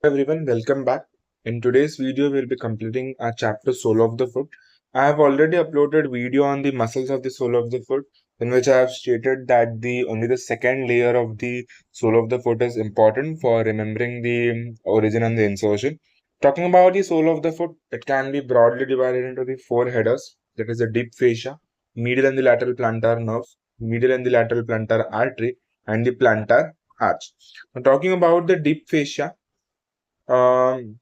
Everyone, welcome back. In today's video, we'll be completing our chapter Sole of the Foot. I have already uploaded video on the muscles of the sole of the foot, in which I have stated that only the second layer of the sole of the foot is important for remembering the origin and the insertion. Talking about the sole of the foot, it can be broadly divided into the four headers. That is the deep fascia, medial and the lateral plantar nerves, medial and the lateral plantar artery, and the plantar arch. Now, talking about the deep fascia. Um,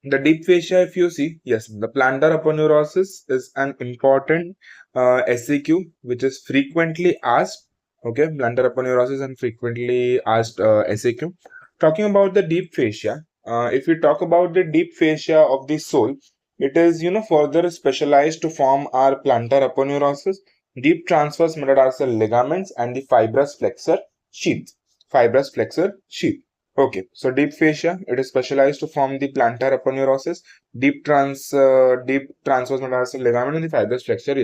the deep fascia, if you see, yes, the plantar aponeurosis is an important SCQ which is frequently asked. Okay, plantar aponeurosis and frequently asked SCQ. Talking about the deep fascia, if we talk about the deep fascia of the sole, it is further specialized to form our plantar aponeurosis, deep transverse metatarsal ligaments, and the fibrous flexor sheath. Fibrous flexor sheath. Okay, so deep fascia, it is specialized to form the plantar aponeurosis, deep transverse metatarsal ligament and the fibrous flexor.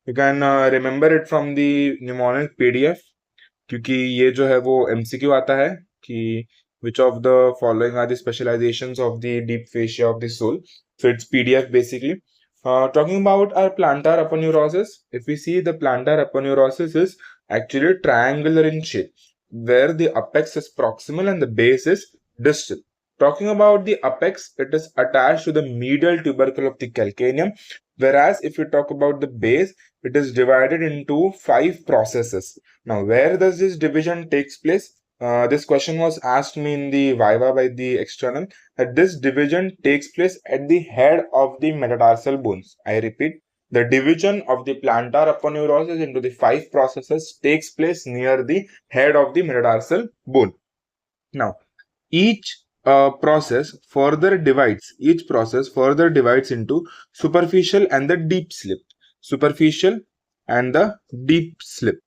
You can remember it from the mnemonic PDF, क्योंकि ये जो है वो MCQ आता है कि which of the following are the specializations of the deep fascia of the sole. So it's PDF basically. Talking about our plantar aponeurosis, if we see the plantar aponeurosis is actually triangular in shape, where the apex is proximal and the base is distal. Talking about the apex, it is attached to the medial tubercle of the calcaneum, whereas if you talk about the base, it is divided into 5 processes. Now, where does this division takes place? This question was asked me in the Viva by the external, that this division takes place at the head of the metatarsal bones. I repeat, the division of the plantar aponeurosis into the 5 processes takes place near the head of the metatarsal bone. Now, each process further divides into superficial and the deep slip. Superficial and the deep slip.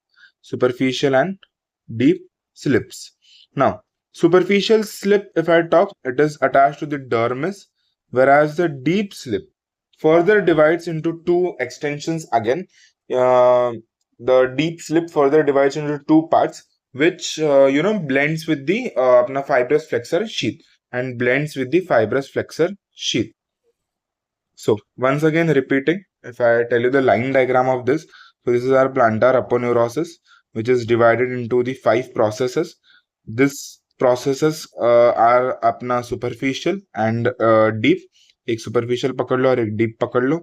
Superficial and deep slips. Now, superficial slip, if I talk, it is attached to the dermis, whereas the deep slip further divides into two extensions again. The deep slip further divides into two parts, which blends with the fibrous flexor sheath sheath. So once again repeating, if I tell you the line diagram of this, so this is our plantar aponeurosis, which is divided into the 5 processes. This processes are अपना superficial and deep. एक superficial पकड़ लो और एक deep पकड़ लो.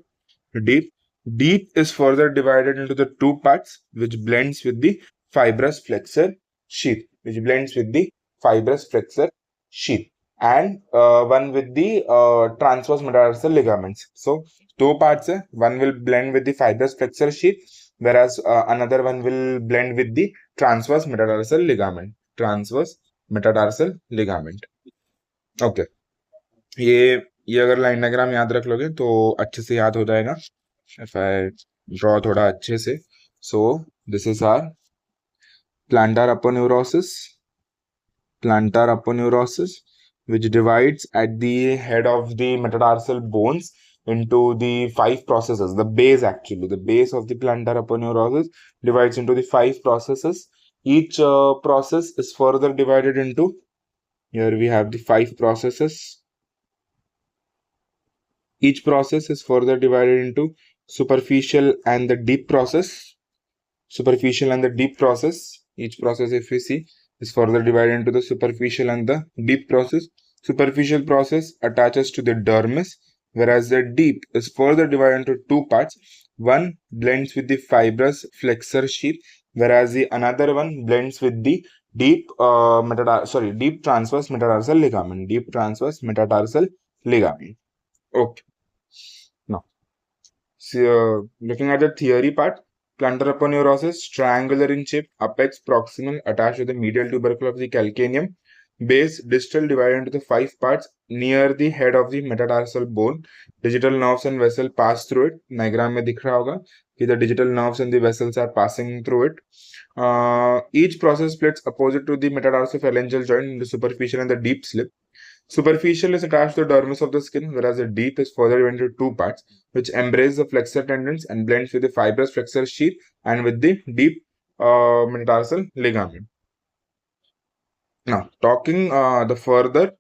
Deep is further divided into the 2 parts, which blends with the fibrous flexor sheath, and one with the transverse metatarsal ligaments. So, 2 parts hai. One will blend with the fibrous flexor sheath, whereas another one will blend with the transverse metatarsal ligament. Okay. ये अगर line diagram याद रख लोगे तो अच्छे से याद हो जाएगा. If I draw थोड़ा अच्छे से. So, this is our plantar aponeurosis, which divides at the head of the metatarsal bones into the 5 processes. The base of the plantar aponeurosis divides into the 5 processes. Each process is further divided into, here we have the 5 processes. Each process is further divided into superficial and the deep process. Each process, if we see, is further divided into the superficial and the deep process. Superficial process attaches to the dermis, whereas the deep is further divided into 2 parts. One blends with the fibrous flexor sheath, whereas the another one blends with the deep transverse metatarsal ligament. Okay. Now, looking at the theory part, plantar aponeurosis, triangular in shape, apex proximal, attached to the medial tubercle of the calcaneum, base distal, divided into the 5 parts near the head of the metatarsal bone. Digital nerves and vessel pass through it. Diagram में दिख रहा होगा कि the digital nerves and the vessels are passing through it. Each process splits opposite to the metatarsophalangeal joint in the superficial and the deep slip. Superficial is attached to the dermis of the skin, whereas the deep is further divided into 2 parts, which embrace the flexor tendons and blends with the fibrous flexor sheath and with the deep metatarsal ligament. Now, talking the further,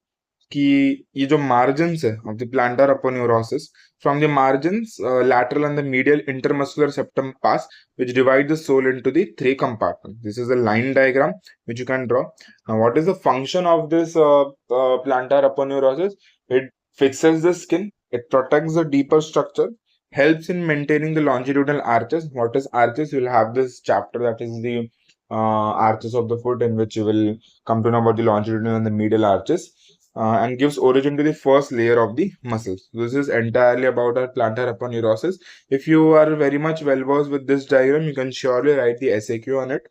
कि ये जो margins है of the plantar aponeurosis, from the margins, lateral and the medial intermuscular septum pass, which divide the sole into the three compartments. This is a line diagram which you can draw. Now, what is the function of this plantar aponeurosis? It fixes the skin, it protects the deeper structure, helps in maintaining the longitudinal arches. What is arches? You will have this chapter, that is the arches of the foot, in which you will come to know about the longitudinal and the medial arches. And gives origin to the first layer of the muscles. This is entirely about our plantar aponeurosis. If you are very much well versed with this diagram, you can surely write the SAQ on it.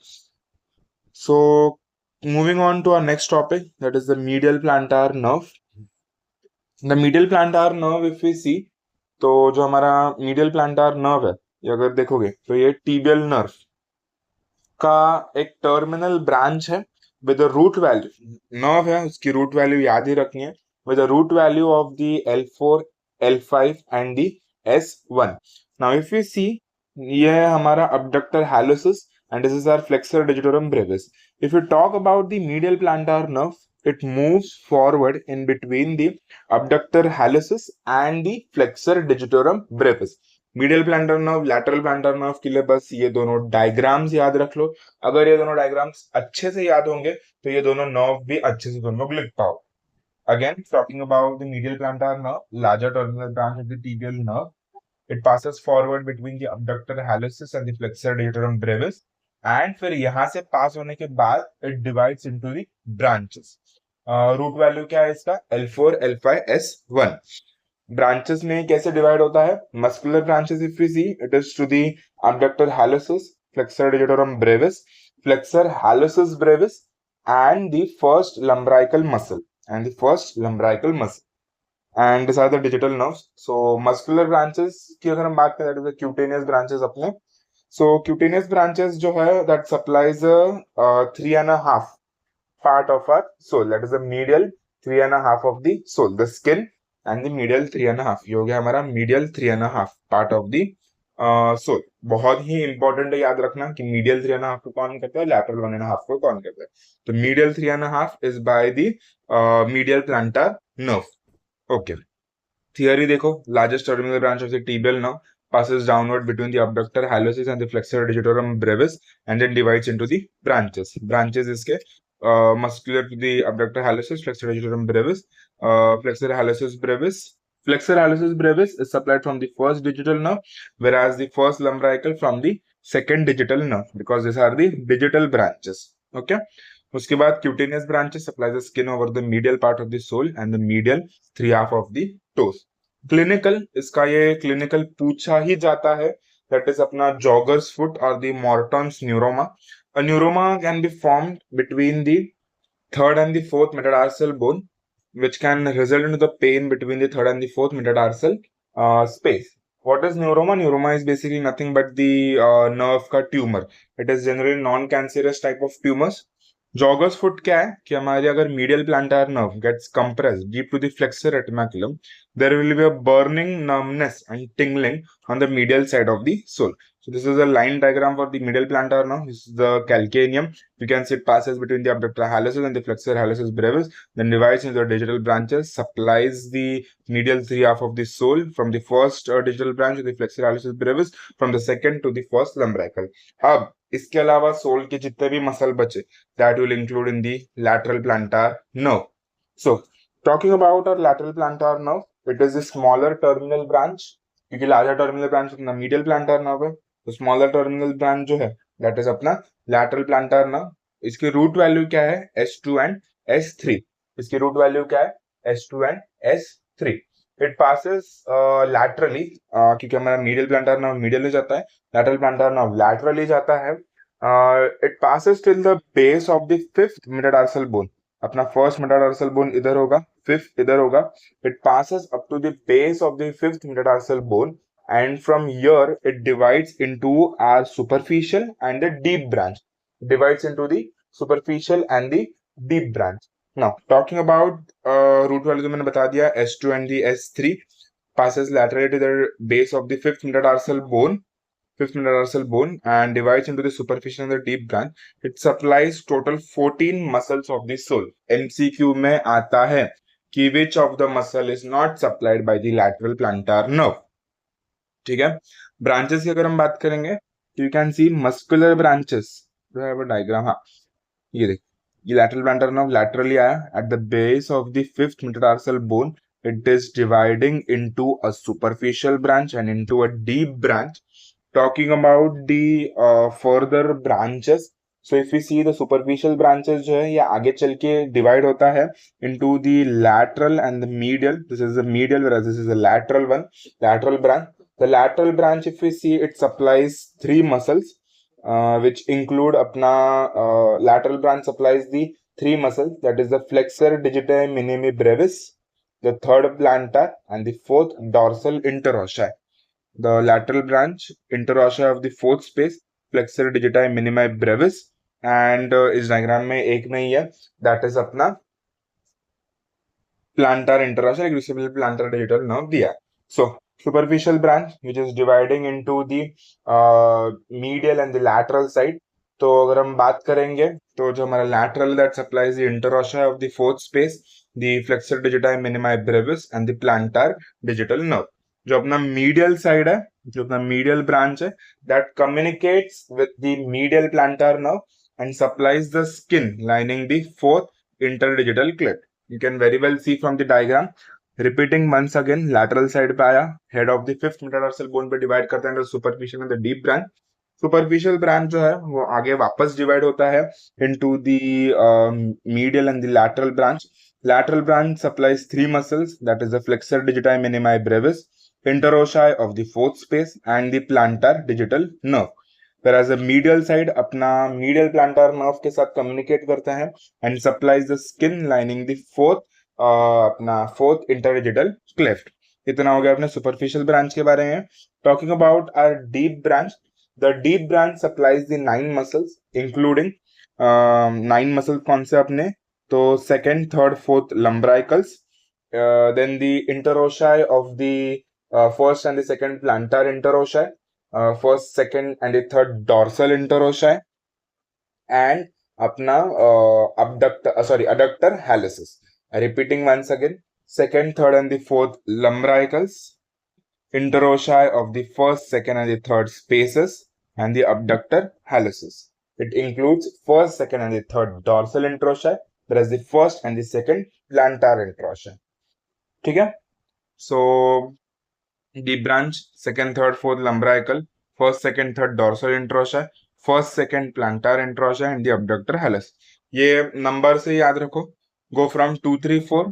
So, moving on to our next topic, that is the medial plantar nerve. The medial plantar nerve, if we see, तो जो हमारा medial plantar nerve है, ये अगर देखोगे तो ये tibial nerve का एक टर्मिनल ब्रांच है with the root value, nerve है उसकी रूट वैल्यू याद ही रखनी है, with the root value of the L4, L5 and the S1. Now if you see, ये है हमारा abductor hallucis and this is our flexor digitorum brevis. If you talk about the medial plantar nerve, it moves forward in between the abductor hallucis and the flexor digitorum brevis. Medial planter nerve, lateral planter nerve के लिए बस ये दोनों diagrams याद रख लो. अगर ये दोनों डायग्राम्स अच्छे से याद होंगे तो ये दोनों नर्व भी अच्छे से तुम लोग लिख पाओ. Again, talking about the medial plantar nerve, larger terminal branch of the tibial nerve, it passes forward between the abductor hallucis and the flexor digitorum brevis, and फिर यहाँ से पास होने के बाद it divides into the branches. Root value क्या है इसका? L4, L5, S1. Branches में कैसे डिवाइड होता है? Muscular branches if we see, it is to the abductor hallucis, flexor digitorum brevis, flexor hallucis brevis, and the first lumbrical muscle, and these are the digital nerves. So muscular branches की अगर हम बात करें, that is the cutaneous branches अपने. So cutaneous branches जो है, that supplies a 3.5 part of our sole, that is the medial 3.5 of the sole, the skin and the medial 3.5. ये हो गया हमारा medial 3.5 part of the sole. बहुत ही important है याद रखना कि medial 3.5 को कौन करता है, lateral 1.5 को कौन करता है. तो medial 3.5 is by the medial plantar nerve. Okay. Theory देखो, largest terminal branch of the tibial nerve passes downward between the abductor hallucis and the flexor digitorum brevis and then divides into the branches. Branches इसके muscular to the abductor hallucis, flexor digitorum brevis, flexor hallucis brevis. Flexor hallucis brevis is supplied from the first digital nerve, whereas the first lumbrical from the second digital nerve, because these are the digital branches. Okay. उसके बाद cutaneous branches supplies the skin over the medial part of the sole and the medial 3/2 of the toes. Clinical, इसका ये clinical पूछा ही जाता है, that is अपना jogger's foot or the Morton's neuroma. A neuroma can be formed between the third and the fourth metatarsal bone, which can result into the pain between the third and the fourth metatarsal space. What is neuroma? Neuroma is basically nothing but the nerve का tumor. It is generally non-cancerous type of tumors. Jogger's foot क्या है कि हमारे अगर medial plantar nerve gets compressed deep to the flexor reticulum, there will be a burning, numbness and tingling on the medial side of the sole. So this is a line diagram for the medial plantar nerve. This is the calcaneum. You can see it passes between the abductor hallucis and the flexor hallucis brevis, then divides into the digital branches, supplies the medial 3/2 of the sole from the first digital branch to the flexor hallucis brevis, from the second to the first lumbrical. अब इसके अलावा soul के जितने भी muscle बचे, that will include in the lateral plantar nerve. So talking about our lateral plantar nerve, it is a smaller terminal branch, क्योंकि larger terminal branch अपना medial plantar nerve है, तो smaller terminal branch जो है that is अपना lateral plantar nerve. इसकी root value क्या है? S2 and S3. इसकी रूट वैल्यू क्या है? S2 and S3. It passes laterally, क्योंकि हमारा medial plantar nerve medially जाता है, lateral plantar nerve laterally जाता है. It passes till the base of the fifth metatarsal bone. अपना first metatarsal bone इधर होगा, fifth इधर होगा. It passes up to the base of the fifth metatarsal bone, and from here it divides into our superficial and the deep branch. It divides into the superficial and the deep branch. Now talking about root value, मैंने बता दिया, S2 and the S3 passes laterally to the base of the fifth metatarsal bone and divides into the superficial and the deep branch. It supplies total 14 muscles of the sole. MCQ में आता है कि which of the muscle is not supplied by the lateral plantar nerve. ठीक है, branches की अगर हम बात करेंगे तो you can see muscular branches, diagram, हाँ ये देख, ये lateral plantar nerve laterally आया at the base of the fifth metatarsal bone. It is dividing into a superficial branch and into a deep branch. Talking about the further branches, so if we see the superficial branches जो है ये आगे चल के divide होता है into the lateral and the medial. This is the medial, whereas this is the lateral one, lateral branch. The lateral branch, if we see, it supplies three muscles, which include अपना lateral branch supplies the three muscles, that is the flexor digiti minimi brevis, the third plantar, and the fourth dorsal interossei. The lateral branch interossei of the fourth space, flexor digiti minimi brevis, and इस diagram में एक में ही है, that is अपना plantar interossei, plantar digital nerve दिया. So superficial branch which is dividing into the medial and the lateral side. तो अगर हम बात करेंगे तो जो हमारा lateral that supplies the interossei of the fourth space, the flexor digiti minimi brevis and the plantar digital nerve. जो अपना medial side है, जो अपना medial branch है, that communicates with the medial plantar nerve and supplies the skin lining the fourth interdigital cleft. You can very well see from the diagram. Repeating once again, lateral side पे आया, head of the fifth metatarsal bone पे divide करते हैं, superficial and the deep branch. Superficial branch जो है वो आगे वापस divide होता है into the medial and the lateral branch. Lateral branch supplies three muscles, that is the flexor digiti minimi brevis, interossei of the fourth space, and the plantar digital nerve. Whereas the medial side अपना medial plantar nerve के साथ communicate करता है and supplies the skin lining the fourth अपना fourth interdigital cleft. इतना हो गया अपने superficial branch के बारे में. Talking about our deep branch, the deep branch supplies the 9 muscles, including 9 muscles कौन से अपने, तो second, third, fourth lumbricals, then the interossei of the first and the second plantar interossei, first, second, and the third dorsal interossei, and अपना adductor hallucis. Repeating once again, second, third, and the fourth lumbricals, interossei of the first, second, and the third spaces, and the abductor hallucis. It includes first, second, and the third dorsal interossei, whereas the first and the second plantar interossei. ठीक है? So deep branch, second, third, fourth lumbrical, first, second, third dorsal interossei, first, second plantar interossei, and the abductor hallucis. ये number से याद रखो. Go from 2 3 4,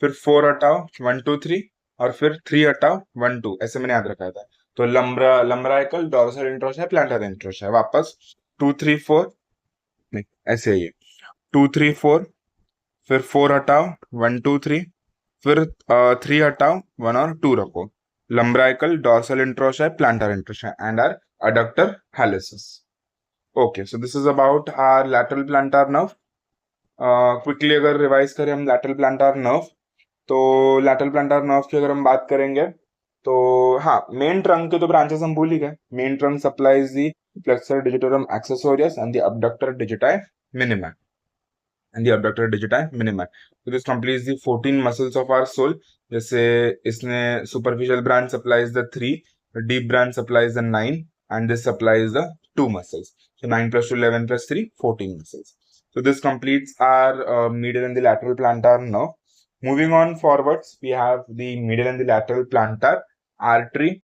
फिर 4 हटाओ 1 2 3, और फिर 3 हटाओ 1 2, ऐसे मैंने याद रखा था. तो लंब्राइकल, डोर्सल इंट्रोसै, प्लांटर इंट्रोसै, वापस 2 3 4, नहीं ऐसे ही 2 3 4, फिर 4 हटाओ 1 2 3, फिर 3 हटाओ 1 और 2 रखो. Lumbrical, dorsal interossei, plantar interossei, and are adductor hallucis. Okay, so this is about our lateral plantar nerve. Quickly अगर रिवाइज करें हम lateral plantar nerve, तो lateral plantar nerve की अगर हम बात करेंगे तो हाँ, मेन ट्रंक के तो ब्रांचेस हम भूल ही गए. Main trunk supplies the flexor digitorum accessorius and the abductor digiti minimi. So this completes the 14 muscles of our soul. जैसे इसने superficial branch supplies the 3, the deep branch supplies the 9, and this supplies the 2 muscles. So 9 plus 2, 11 plus 3, 14 muscles. So this completes our medial and the lateral plantar nerve. Moving on forwards, we have the medial and the lateral plantar artery.